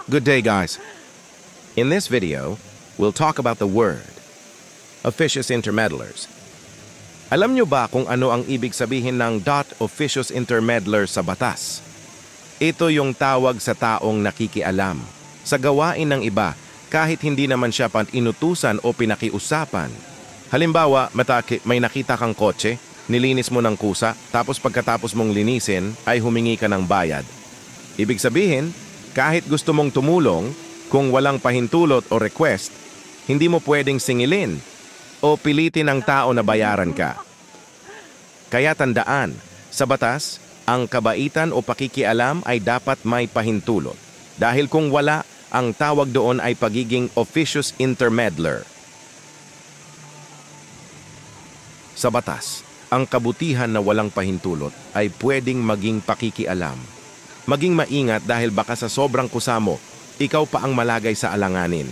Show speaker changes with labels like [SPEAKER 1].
[SPEAKER 1] Good day, guys. In this video, we'll talk about the word, officious intermeddlers. Alam nyo ba kung ano ang ibig sabihin ng officious intermeddler sa batas? Ito yung tawag sa taong nakikialam sa gawain ng iba kahit hindi naman siya inutusan o pinakiusapan. Halimbawa, may nakita kang kotse, nilinis mo ng kusa, tapos pagkatapos mong linisin ay humingi ka ng bayad. Ibig sabihin, kahit gusto mong tumulong, kung walang pahintulot o request, hindi mo pwedeng singilin o pilitin ang tao na bayaran ka. Kaya tandaan, sa batas, ang kabaitan o pakikialam ay dapat may pahintulot. Dahil kung wala, ang tawag doon ay pagiging officious intermeddler. Sa batas, ang kabutihan na walang pahintulot ay pwedeng maging pakikialam. Maging maingat dahil baka sa sobrang kusa mo, ikaw pa ang malagay sa alanganin.